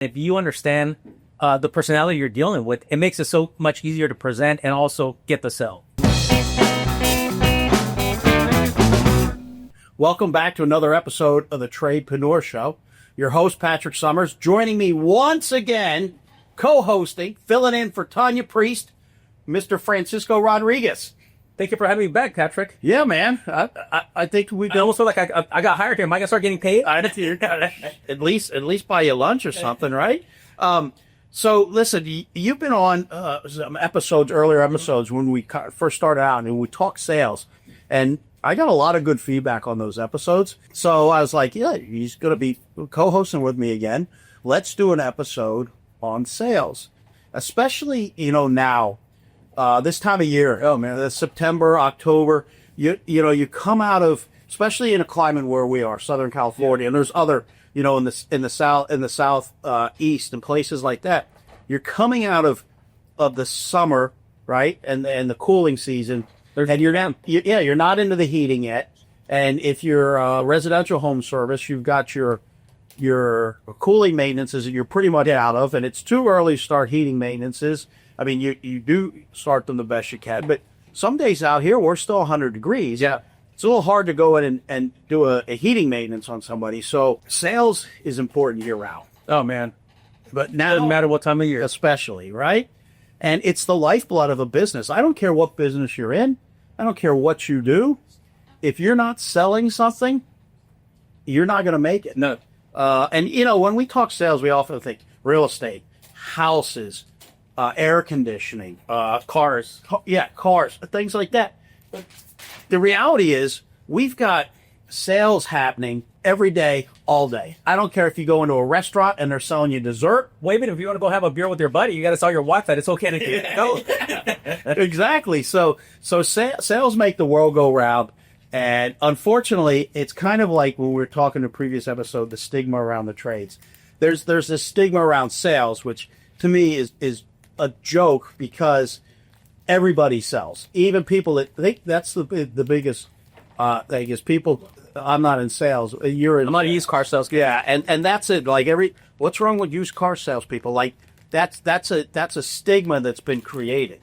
If you understand the personality you're dealing with, it makes it so much easier to present and also get the sale. Welcome back to another episode of the Tradepreneur Show. Your host, Patrick Summers, joining me once again, co-hosting, filling in for Tanya Priest, Mr. Francisco Rodriguez. Thank you for having me back, Patrick. Yeah, man. I think we. I almost feel like I got hired here. Am I gonna start getting paid? At least buy you lunch or something, right? So listen, you've been on some earlier episodes when we first started out and we talked sales, and I got a lot of good feedback on those episodes. So I was like, yeah, he's going to be co-hosting with me again. Let's do an episode on sales, especially, now, this time of year. Oh man, it's September, October, you come out of, especially in a climate where we are, Southern California, and there's other, in the south east and places like that. You're coming out of the summer, right? And the cooling season. And you're not into the heating yet. And if you're a residential home service, you've got your cooling maintenances that you're pretty much out of, and it's too early to start heating maintenances. I mean, you do start them the best you can, but some days out here we're still 100 degrees. Yeah, it's a little hard to go in and do a heating maintenance on somebody. So sales is important year round. Oh man, but now doesn't matter what time of year, especially, right? And it's the lifeblood of a business. I don't care what business you're in. I don't care what you do. If you're not selling something, you're not going to make it. No. And, when we talk sales, we often think real estate, houses, air conditioning, cars. Cars, things like that. But the reality is we've got sales happening every day, all day. I don't care if you go into a restaurant and they're selling you dessert. Well, even if you want to go have a beer with your buddy, you got to tell your wife that it's okay to go. Exactly. So sales make the world go round. And unfortunately, it's kind of like when we were talking in the previous episode, the stigma around the trades. There's this stigma around sales, which to me is a joke because everybody sells. Even people that think that's the biggest thing is people. I'm not in sales. I'm not a used car salesman. Yeah, and that's it. Like what's wrong with used car salespeople? Like that's a stigma that's been created.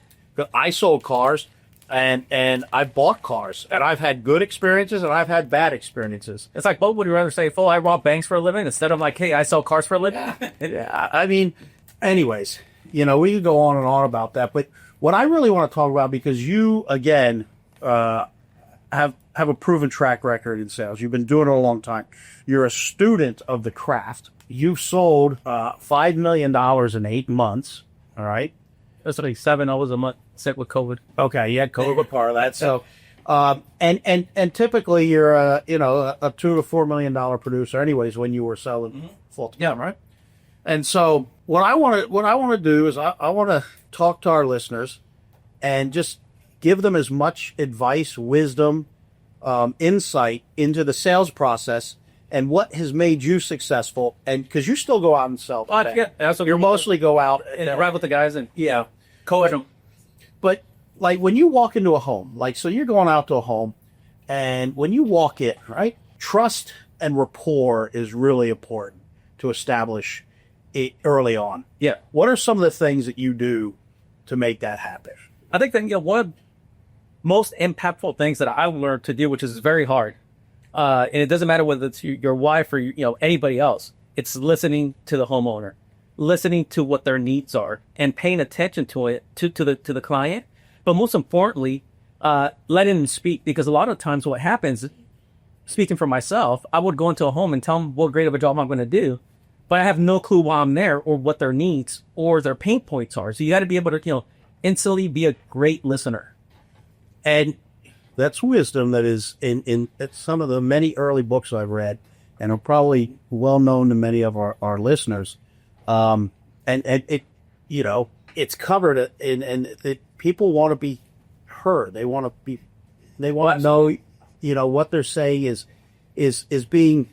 I sold cars, and I've bought cars, and I've had good experiences, and I've had bad experiences. It's like, what would you rather say? I rob banks for a living instead of like, hey, I sell cars for a living. Yeah, I mean, anyways, we could go on and on about that, but what I really want to talk about, because you again have a proven track record in sales. You've been doing it a long time. You're a student of the craft. You've sold $5 million in 8 months. All right. That's like 7. I was a month sick with COVID. Okay, you had COVID with part of that. So, and typically you're a $2 to $4 million producer, anyways, when you were selling full time. Yeah, right. And so what I want to do is I want to talk to our listeners and just give them as much advice, wisdom, insight into the sales process and what has made you successful. And because you still go out and sell. You mostly go out and ride with the guys and coach them. But like when you walk into a home, so you're going out to a home, and when you walk in, right, trust and rapport is really important to establish it early on. Yeah. What are some of the things that you do to make that happen? I think that one of the most impactful things that I've learned to do, which is very hard, and it doesn't matter whether it's your wife or anybody else, it's listening to the homeowner, listening to what their needs are, and paying attention to it to the client. But most importantly, letting them speak, because a lot of times what happens, speaking for myself, I would go into a home and tell them what great of a job I'm going to do, but I have no clue why I'm there or what their needs or their pain points are. So you got to be able to instantly be a great listener. And that's wisdom that is in some of the many early books I've read, and are probably well known to many of our listeners. And it, it's covered and people want to be heard. They want to know, what they're saying is being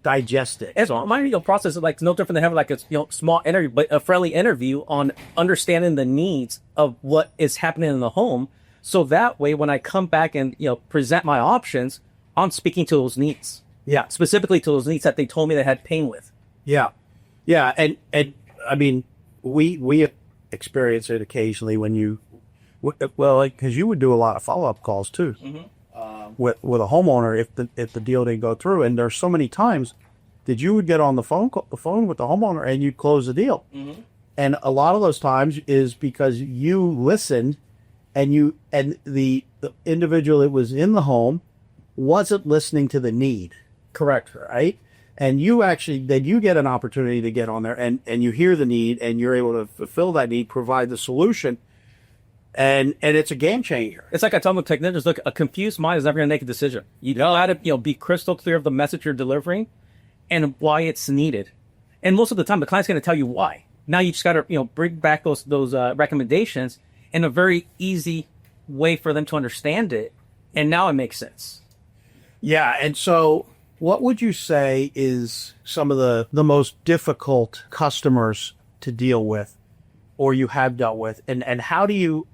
digested. It's my process is like no different than having like a small interview, but a friendly interview on understanding the needs of what is happening in the home. So that way, when I come back and present my options, I'm speaking to those needs. Yeah, specifically to those needs that they told me they had pain with. Yeah. Yeah, and I mean, we experience it occasionally when you, well, because you would do a lot of follow-up calls too, with a homeowner if the deal didn't go through, and there's so many times that you would get on the phone with the homeowner and you'd close the deal, and a lot of those times is because you listened, and the individual that was in the home wasn't listening to the need. Correct. Right? And then you get an opportunity to get on there and you hear the need and you're able to fulfill that need, provide the solution. And it's a game changer. It's like I tell the technicians, look, a confused mind is never going to make a decision. You got to, be crystal clear of the message you're delivering and why it's needed. And most of the time, the client's going to tell you why. Now you just got to, bring back those recommendations in a very easy way for them to understand it. And now it makes sense. Yeah. And so what would you say is some of the most difficult customers to deal with, or you have dealt with, and how do you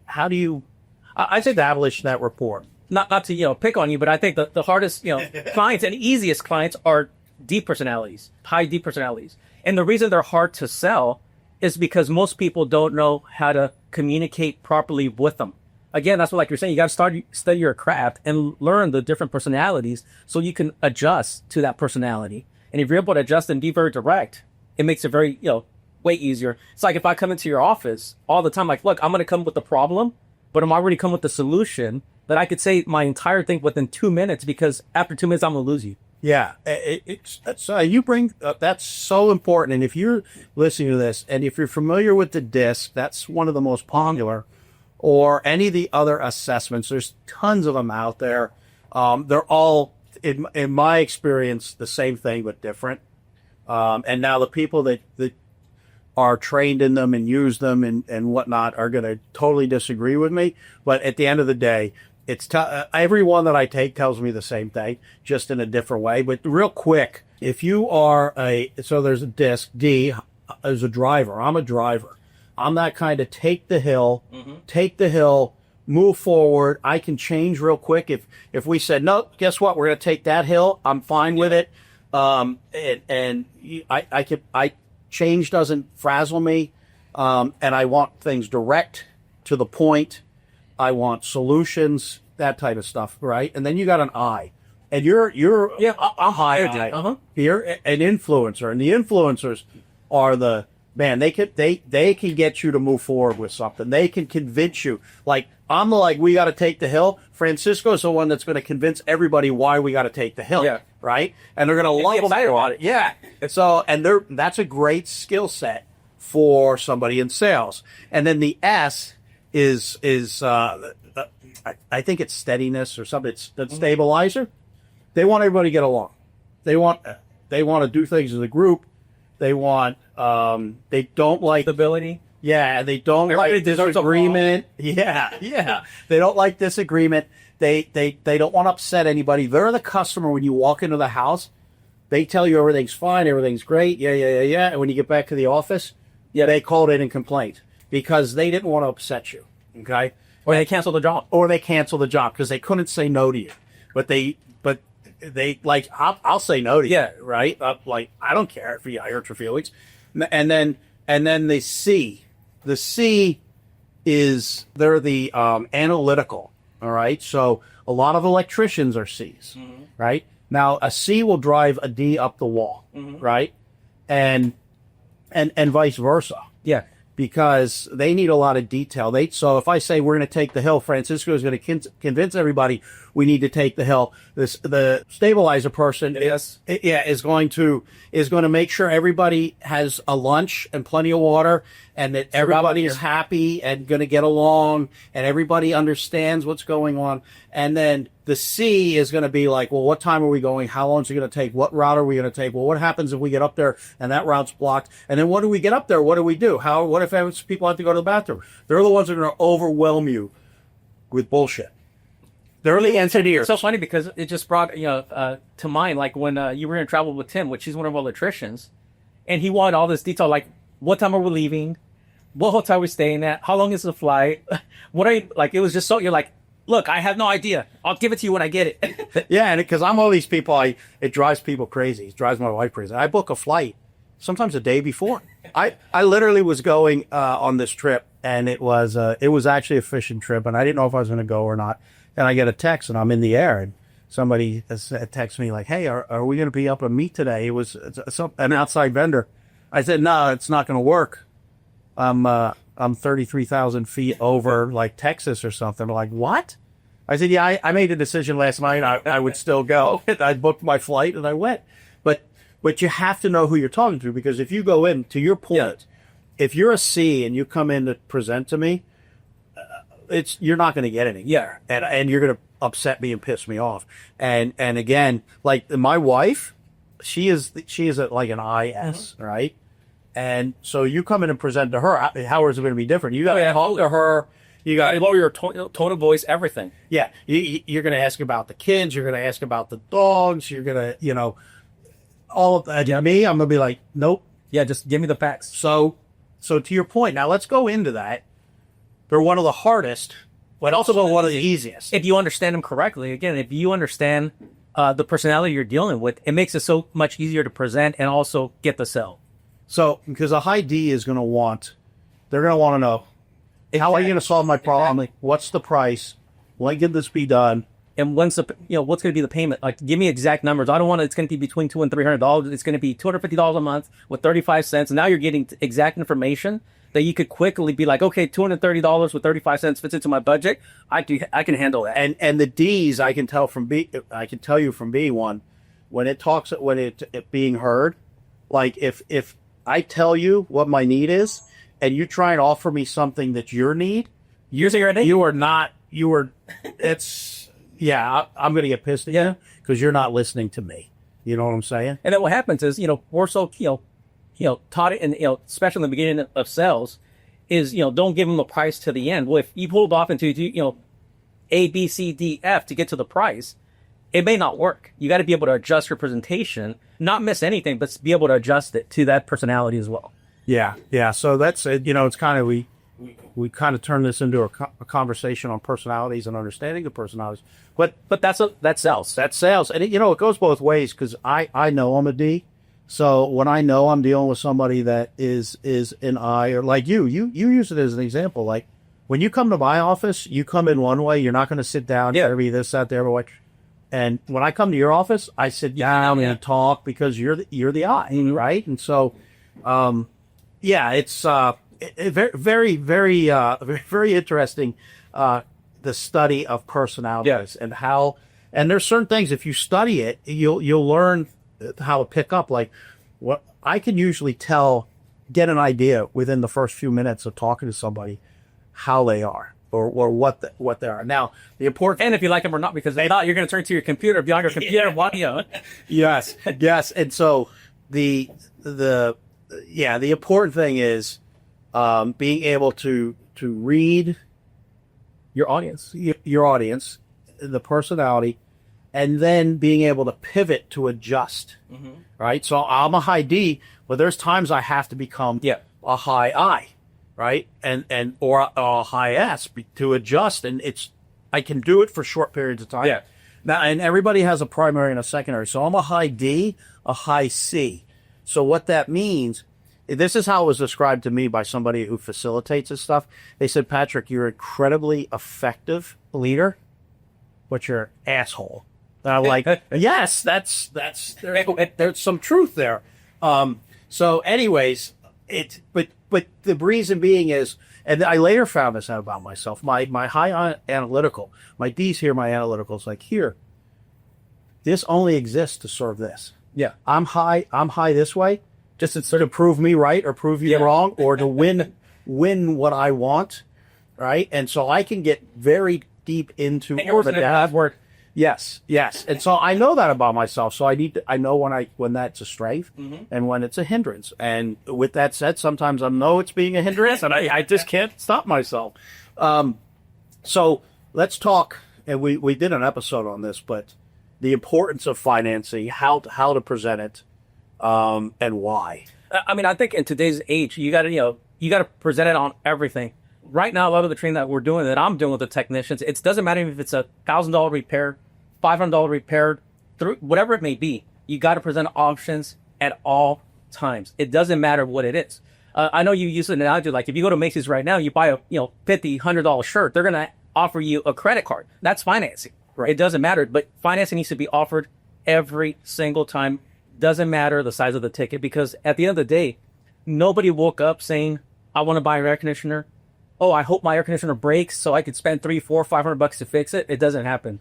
establish that rapport? Not to pick on you, but I think the hardest clients and easiest clients are D personalities, high D personalities, and the reason they're hard to sell is because most people don't know how to communicate properly with them. Again, that's what, like you're saying, you got to study your craft and learn the different personalities so you can adjust to that personality. And if you're able to adjust and be very direct, it makes it very, way easier. It's like if I come into your office all the time, like, look, I'm going to come with the problem, but I'm already come with the solution that I could say my entire thing within 2 minutes, because after 2 minutes, I'm going to lose you. Yeah, you bring that's so important. And if you're listening to this, and if you're familiar with the DISC, that's one of the most popular, or any of the other assessments. There's tons of them out there. They're all, in my experience, the same thing but different. And now the people that are trained in them and use them and whatnot are going to totally disagree with me. But at the end of the day, every one that I take tells me the same thing, just in a different way. But real quick, if you are so there's a DISC, D as a driver. I'm a driver. I'm that kind of take the hill, move forward. I can change real quick. If we said, no, guess what? We're going to take that hill. I'm fine with it. Change doesn't frazzle me. And I want things direct to the point. I want solutions, that type of stuff. Right. And then you got an I, and I'm high. You're an influencer, and the influencers are man, they can get you to move forward with something. They can convince you. Like, we got to take the hill. Francisco's the one that's going to convince everybody why we got to take the hill. Yeah. Right? And they're going to love on it. Yeah. So, that's a great skill set for somebody in sales. And then the S is I think it's steadiness or something. It's the stabilizer. They want everybody to get along. They want to do things as a group. They want, they don't like stability. Yeah, they don't like disagreement. Yeah. They don't like disagreement. They don't want to upset anybody. They're the customer when you walk into the house. They tell you everything's fine, everything's great. Yeah. And when you get back to the office, they called in and complained because they didn't want to upset you. Okay? Or they cancel the job. Because they couldn't say no to you. But they like, I'll say no to you. Yeah. Right? I don't care if I hurt your feelings. And then the C. The C is, they're the analytical. All right? So a lot of electricians are C's. Mm-hmm. Right? Now, a C will drive a D up the wall. Mm-hmm. Right? And vice versa. Yeah. Because they need a lot of detail. So if I say we're going to take the hill, Francisco is going to convince everybody we need to take the hill. The stabilizer person is going to make sure everybody has a lunch and plenty of water, and that everybody is happy and going to get along, and everybody understands what's going on. And then the C is going to be like, well, what time are we going? How long is it going to take? What route are we going to take? Well, what happens if we get up there and that route's blocked? And then what do we get up there? What do we do? What if people have to go to the bathroom? They're the ones that are going to overwhelm you with bullshit. They're the engineers. It's so funny because it just brought to mind, like when you were in travel with Tim, which he's one of our electricians, and he wanted all this detail, like what time are we leaving, what hotel are we staying at, how long is the flight, what are you, like, it was just so, you're like, look, I have no idea. I'll give it to you when I get it. Yeah, and because I'm all these people, it drives people crazy. It drives my wife crazy. I book a flight sometimes a day before. I literally was going on this trip, and it was actually a fishing trip, and I didn't know if I was going to go or not. And I get a text, and I'm in the air, and somebody texts me like, "Hey, are we going to be up to meet today?" It was an outside vendor. I said, "No, it's not going to work. I'm 33,000 feet over like Texas or something." Like, what? I said, "Yeah, I made a decision last night. I would still go. I booked my flight and I went." But you have to know who you're talking to, because if you go in, to your point, if you're a C and you come in to present to me, you're not going to get anything. Yeah. And you're going to upset me and piss me off. And again, like my wife, she is like an IS, right? And so you come in and present to her, how is it going to be different? You got to talk to her. You got to lower your tone of voice, everything. Yeah. You're going to ask about the kids. You're going to ask about the dogs. You're going to, all of that. Me, I'm going to be like, nope. Yeah, just give me the facts. So to your point, now let's go into that. They're one of the hardest, but also one of the easiest. If you understand them correctly, again, if you understand the personality you're dealing with, it makes it so much easier to present and also get the sell. So, because a high D is going to want, they're going to want to know, how are you going to solve my problem? Like, what's the price? When can this be done? And what's going to be the payment? Like, give me exact numbers. I don't want it's going to be between $200 and $300. It's going to be $250 a month with 35 cents. And now you're getting exact information that you could quickly be like, okay, $230 with 35 cents fits into my budget. I can handle that. And the D's, I can tell you from B1, when it being heard, like if I tell you what my need is, and you try and offer me something that's your need, I'm going to get pissed at you because you're not listening to me. You know what I'm saying? And then what happens is, we're so, taught it, and, especially in the beginning of sales, is, don't give them the price to the end. Well, if you pulled off into, A, B, C, D, F to get to the price, it may not work. You got to be able to adjust your presentation, not miss anything, but be able to adjust it to that personality as well. Yeah. Yeah. So that's it. It's kind of, we kind of turn this into a conversation on personalities and understanding the personalities, but that's sales. That's sales. And it goes both ways, because I know I'm a D. So when I know I'm dealing with somebody that is an I, or like you use it as an example. Like when you come to my office, you come in one way, you're not going to sit down, be this, that, there, but and when I come to your office, I sit down and talk, because you're the I, right? And so, it's very, very, very interesting, the study of personalities and there's certain things, if you study it, you'll learn how to pick up. Like, what I can usually get an idea within the first few minutes of talking to somebody, how they are. Or what they are. Now, the important, and if you like them or not, because they thought you're going to turn to your computer, beyond your computer, Yes. And so the important thing is being able to read your audience, the personality, and then being able to pivot to adjust. Mm-hmm. Right. So I'm a high D, but there's times I have to become a high I. Right. Or a high S to adjust. And I can do it for short periods of time. Yeah. Now, and everybody has a primary and a secondary. So I'm a high D, a high C. So what that means, this is how it was described to me by somebody who facilitates this stuff. They said, Patrick, you're an incredibly effective leader, but you're an asshole. And I'm like, yes, there's some truth there. So anyways, but the reason being is, and I later found this out about myself, my high analytical, my D's here, my analytical is like, here, this only exists to serve this. Yeah. I'm high this way, just to sort of prove me right or prove you wrong, or to win what I want. Right. And so I can get very deep into word. Yes. And so I know that about myself. So I know when that's a strength and when it's a hindrance. And with that said, sometimes I know it's being a hindrance and I just can't stop myself. So let's talk, and we did an episode on this, but the importance of financing, how to present it, and why. I mean, I think in today's age, you got to present it on everything. Right now, a lot of the training that we're doing, that I'm doing with the technicians, it doesn't matter if it's $1,000 repair, $500 repair, whatever it may be. You got to present options at all times. It doesn't matter what it is. I know you use an analogy like if you go to Macy's right now, you buy a $50-$100 shirt, they're gonna offer you a credit card. That's financing. Right. It doesn't matter, but financing needs to be offered every single time. Doesn't matter the size of the ticket, because at the end of the day, nobody woke up saying, I want to buy an air conditioner. Oh, I hope my air conditioner breaks so I could spend $300, $400, $500 to fix it. It doesn't happen.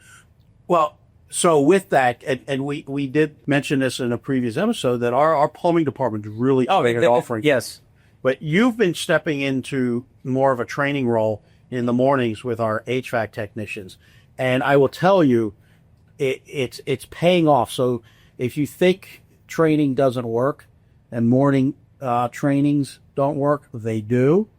Well, so with that, and we did mention this in a previous episode, that our plumbing department is really offering. Yes. But you've been stepping into more of a training role in the mornings with our HVAC technicians. And I will tell you, it's paying off. So if you think training doesn't work and morning trainings don't work, they do.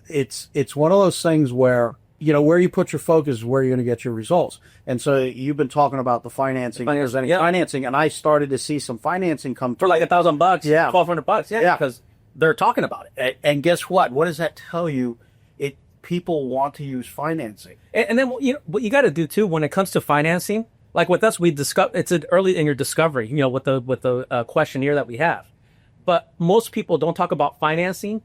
It's one of those things where, where you put your focus is where you're going to get your results. And so you've been talking about the financing, financing, and I started to see some financing come for like $1,000, yeah, $1,200, yeah, because they're talking about it. And guess what? What does that tell you? People want to use financing. And then what you got to do too when it comes to financing, like with us, we discover it's early in your discovery, with the questionnaire that we have. But most people don't talk about financing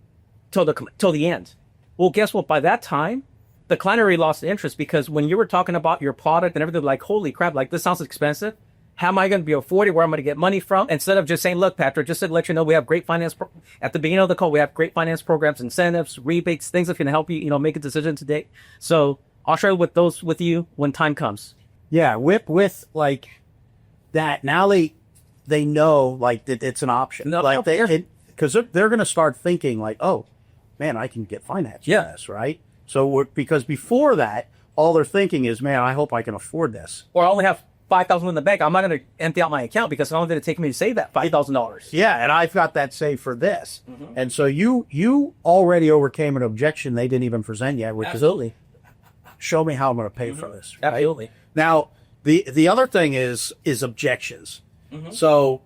till the end. Well, guess what? By that time, the client already lost interest, because when you were talking about your product and everything, like, holy crap, like this sounds expensive. How am I going to be affording? Where am I going to get money from? Instead of just saying, look, Patrick, just to let you know, we have great finance at the beginning of the call. We have great finance programs, incentives, rebates, things that can help you, make a decision today. So I'll share with you when time comes. Yeah, with like that. Now they know like that it's an option. No, because they're going to start thinking like, oh man, I can get finance for this, right? So because before that, all they're thinking is, man, I hope I can afford this. Or I only have $5,000 in the bank. I'm not going to empty out my account because how long did it take me to save that $5,000? Yeah, and I've got that saved for this. Mm-hmm. And so you already overcame an objection they didn't even present yet, which Absolutely. is show me how I'm going to pay for this. Right? Absolutely. Now, the other thing is objections. Mm-hmm. So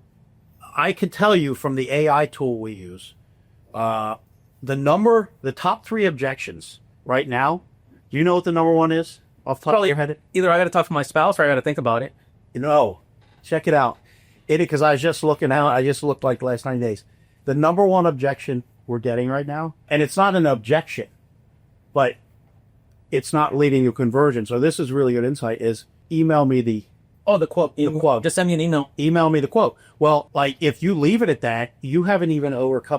I can tell you from the AI tool we use, the top 3 objections right now. Do you know what the number one is? Off the top of your head? Either I got to talk to my spouse or I got to think about it. Check it out. Because I was just looking out. I just looked like the last 90 days. The number one objection we're getting right now, and it's not an objection, but it's not leading to conversion. So this is really good insight, is email me the quote. The quote. Just send me an email. Email me the quote. Well, like if you leave it at that, you haven't even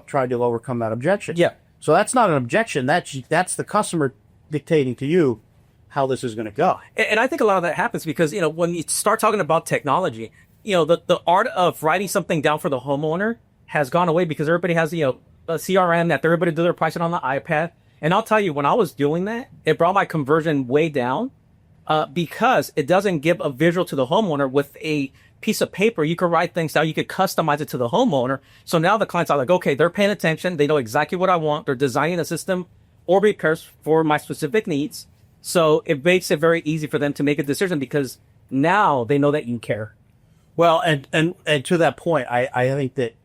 tried to overcome that objection. Yeah. So that's not an objection. That's the customer dictating to you how this is going to go. And I think a lot of that happens because, when you start talking about technology, the art of writing something down for the homeowner has gone away because everybody has, a CRM that everybody do their pricing on the iPad. And I'll tell you, when I was doing that, it brought my conversion way down because it doesn't give a visual to the homeowner. With a piece of paper, you could write things down. You could customize it to the homeowner. So now the clients are like, okay, they're paying attention. They know exactly what I want. They're designing a system or repairs for my specific needs. So it makes it very easy for them to make a decision because now they know that you care. Well, and to that point, I think that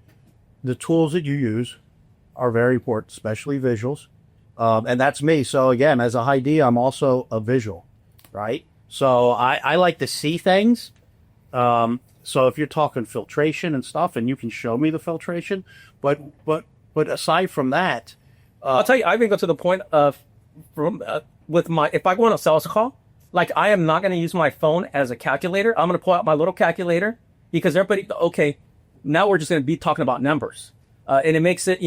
the tools that you use are very important, especially visuals. And that's me. So again, as a high D, I'm also a visual, right? So I like to see things. So if you're talking filtration and stuff, and you can show me the filtration, but aside from that, I'll tell you, I even go to the point of if I go on a sales call, like I am not going to use my phone as a calculator. I'm going to pull out my little calculator because okay, now we're just going to be talking about numbers. And it makes it,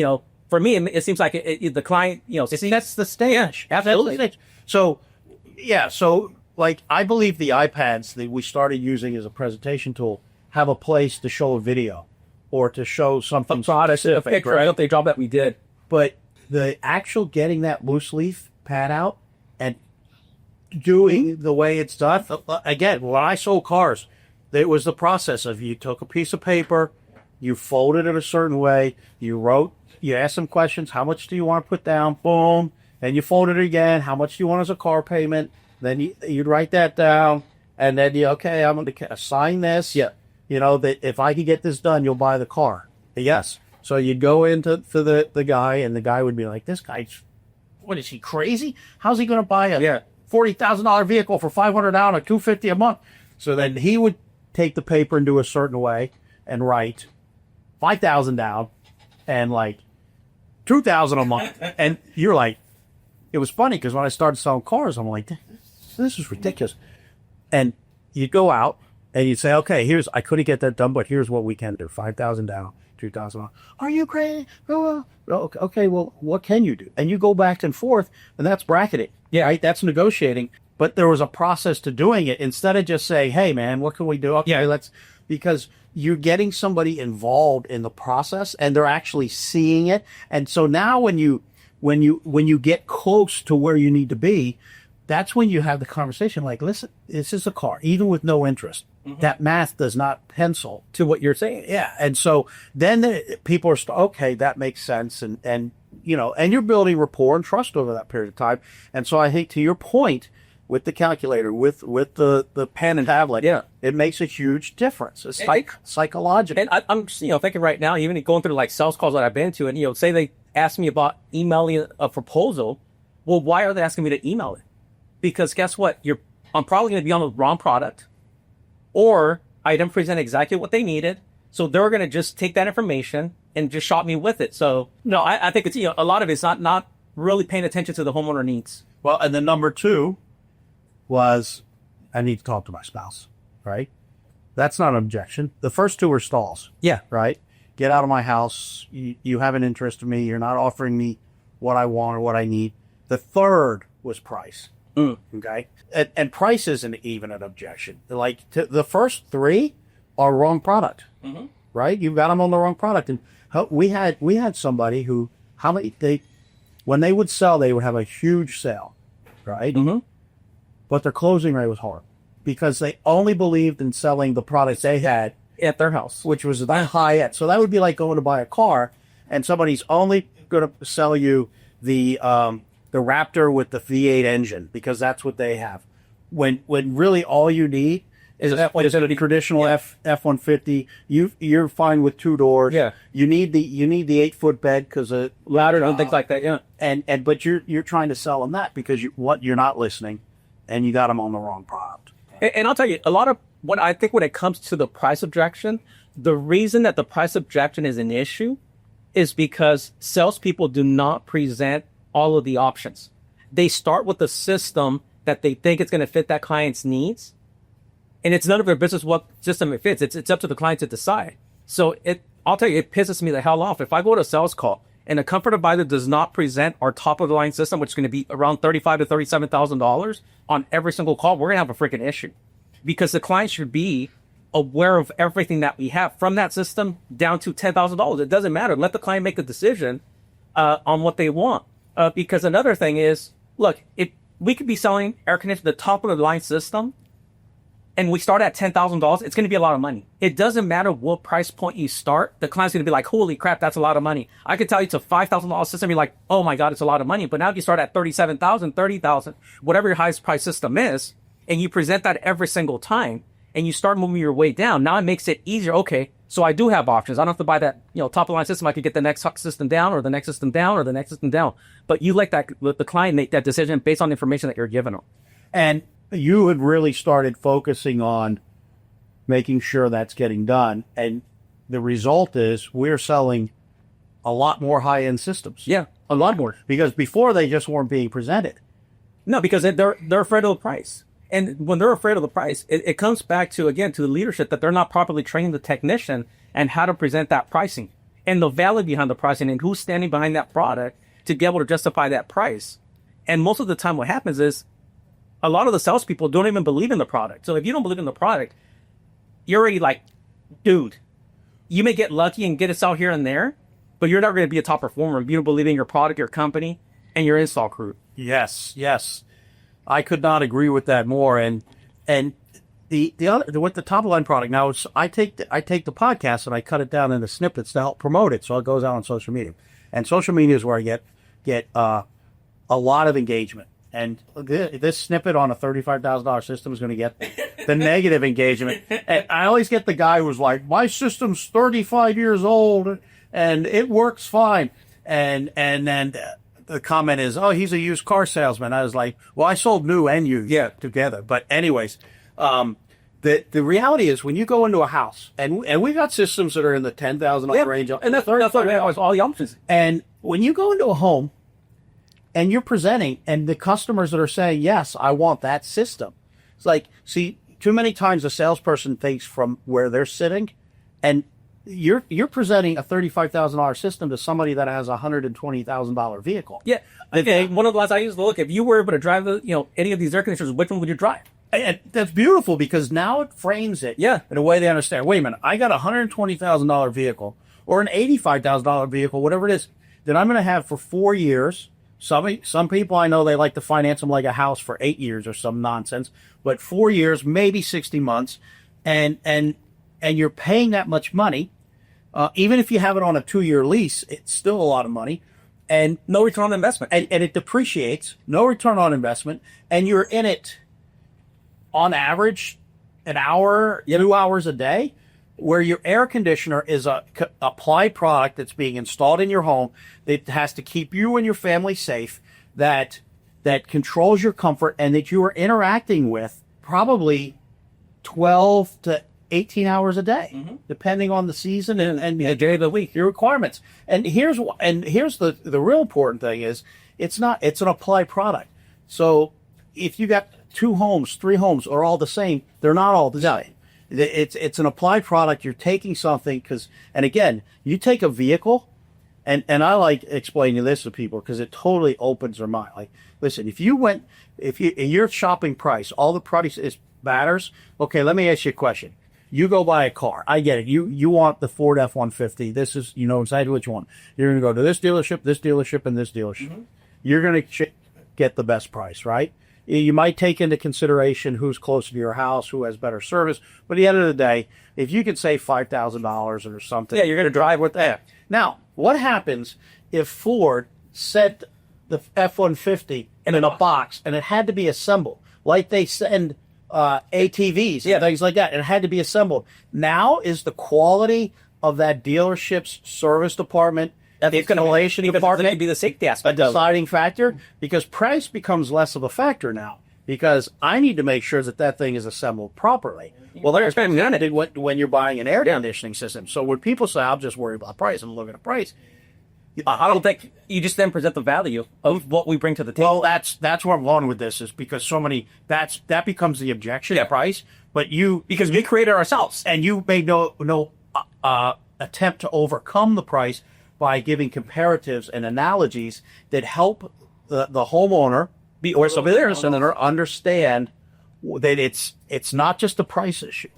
for me, it seems like the client, that's the stage. Yeah, absolutely. That's the stage. So like I believe the iPads that we started using as a presentation tool have a place to show a video or to show something. A picture. I don't think job that we did. But the actual getting that loose leaf pad out and doing the way it's done. Again, when I sold cars, it was the process of you took a piece of paper, you folded it a certain way, you asked some questions. How much do you want to put down? Boom. And you folded it again. How much do you want as a car payment? Then you'd write that down. And then okay, I'm going to assign this. Yeah. That if I could get this done, you'll buy the car. Yes. So you'd go into the guy, and the guy would be like, this guy's, what is he, crazy? How's he going to buy a $40,000 vehicle for $500 down or $250 a month? So then he would take the paper and do a certain way and write $5,000 down and like $2,000 a month. And you're like, it was funny because when I started selling cars, I'm like, this is ridiculous. And you go out and you say, okay, I couldn't get that done, but here's what we can do. 5,000 down, 2,000 on. Are you crazy? Oh, okay, well, what can you do? And you go back and forth, and that's bracketing. Yeah, right? That's negotiating. But there was a process to doing it instead of just saying, hey, man, what can we do? Okay, because you're getting somebody involved in the process and they're actually seeing it. And so now when you get close to where you need to be, that's when you have the conversation like, listen, this is a car, even with no interest. Mm-hmm. That math does not pencil to what you're saying. Yeah. And so then people are, okay, that makes sense. And you're building rapport and trust over that period of time. And so I think to your point with the calculator, with the pen and tablet, yeah, it makes a huge difference. It's psychological. And I'm thinking right now, even going through like sales calls that I've been to, and say they ask me about emailing a proposal. Well, why are they asking me to email it? Because guess what? I'm probably going to be on the wrong product, or I didn't present exactly what they needed. So they're going to just take that information and just shot me with it. So no, I think it's, a lot of it's not really paying attention to the homeowner needs. Well, and then number 2 was, I need to talk to my spouse, right? That's not an objection. The first 2 are stalls. Yeah. Right? Get out of my house. You have an interest in me. You're not offering me what I want or what I need. The third was price. Okay. And price isn't even an objection. Like the first 3 are wrong product, mm-hmm. right? You've got them on the wrong product. And we had somebody who, when they would sell, they would have a huge sale, right? Mm-hmm. But their closing rate was horrible because they only believed in selling the products they had at their house, which was that high end. So that would be like going to buy a car and somebody's only going to sell you the Raptor with the V8 engine because that's what they have. When really all you need is a traditional F-150. You're fine with 2 doors. Yeah. You need the 8-foot bed because ladder and things like that. Yeah. But you're trying to sell them that because you're not listening, and you got them on the wrong product. And I'll tell you, a lot of what I think when it comes to the price objection, the reason that the price objection is an issue is because salespeople do not present all of the options. They start with the system that they think it's going to fit that client's needs. And it's none of their business what system it fits. It's up to the client to decide. So I'll tell you, it pisses me the hell off. If I go to a sales call and a comfort advisor does not present our top of the line system, which is going to be around $35,000 to $37,000 on every single call, we're going to have a freaking issue because the client should be aware of everything that we have from that system down to $10,000. It doesn't matter. Let the client make the decision on what they want. Because another thing is, look, if we could be selling air conditioning, the top of the line system, and we start at $10,000, it's going to be a lot of money. It doesn't matter what price point you start. The client's going to be like, holy crap, that's a lot of money. I could tell you it's a $5,000 system. You're like, oh my God, it's a lot of money. But now if you start at $37,000, $30,000, whatever your highest price system is, and you present that every single time, and you start moving your way down, now it makes it easier. Okay, so I do have options. I don't have to buy that, top of the line system. I could get the next system down or the next system down or the next system down. But you let the client make that decision based on the information that you're giving them. And you had really started focusing on making sure that's getting done. And the result is we're selling a lot more high-end systems. Yeah, a lot more. Because before they just weren't being presented. No, because they're afraid of the price. And when they're afraid of the price, it comes back to, again, to the leadership that they're not properly training the technician and how to present that pricing and the value behind the pricing and who's standing behind that product to be able to justify that price. And most of the time what happens is a lot of the salespeople don't even believe in the product. So if you don't believe in the product, you're already like, dude, you may get lucky and get us out here and there, but you're not going to be a top performer if you don't believe in your product, your company, and your install crew. Yes. I could not agree with that more. And the other with the top line product now, I take the podcast and I cut it down into snippets to help promote it, so it goes out on social media. And social media is where I get a lot of engagement. And this snippet on a $35,000 system is going to get the negative engagement. And I always get the guy who's like, my system's 35 years old and it works fine. And then the comment is, oh, he's a used car salesman. I was like, well, I sold new and used together. But anyways, The reality is when you go into a house, and we've got systems that are in the $10,000 range, and that's what all the options. and when you go into a home and you're presenting, and the customers that are saying, yes, I want that system. It's like, see, too many times a salesperson thinks from where they're sitting, and you're presenting a $35,000 system to somebody that has a $120,000 vehicle. Yeah. Okay. One of the lines I used to look, if you were able to drive any of these air conditioners, which one would you drive? And that's beautiful because now it frames it in a way they understand. Wait a minute, I got a $120,000 vehicle or an $85,000 vehicle, whatever it is, that I'm going to have for 4 years. Some people I know, they like to finance them like a house for 8 years or some nonsense, but 4 years, maybe 60 months, and you're paying that much money. Even if you have it on a 2-year lease, it's still a lot of money, and no return on investment, and it depreciates. No return on investment, and you're in it on average an hour, 2 hours a day, where your air conditioner is a applied product that's being installed in your home that has to keep you and your family safe, that controls your comfort, and that you are interacting with probably 12 to 18 hours a day, depending on the season and the day of the week, your requirements. And here's the real important thing is it's an applied product. So if you got 2 homes, 3 homes are all the same, they're not all the same. It's an applied product. You're taking something and again, you take a vehicle, and I like explaining this to people because it totally opens their mind. Like, listen, if your shopping price, all the price is matters. Okay, let me ask you a question. You go buy a car. I get it. You want the Ford F-150. This is, exactly what you want. You're going to go to this dealership, and this dealership. You're going to get the best price, right? You might take into consideration who's closer to your house, who has better service. But at the end of the day, if you can save $5,000 or something. Yeah, you're going to drive with that. Now, what happens if Ford sent the F-150 in a box and it had to be assembled? Like they send ATVs and things like that. It had to be assembled. Now is the quality of that dealership's service department, the installation department, be the safety aspect, a deciding factor, because price becomes less of a factor now, because I need to make sure that thing is assembled properly. Well, there's when you're buying an air conditioning system. So when people say, "I'll just worry about price and look at the price," I don't think you just then present the value of what we bring to the table. Well, that's where I'm going with this, is because that becomes the objection price. But because we created ourselves, and you made no attempt to overcome the price by giving comparatives and analogies that help the homeowner or somebody else understand that it's not just a price issue.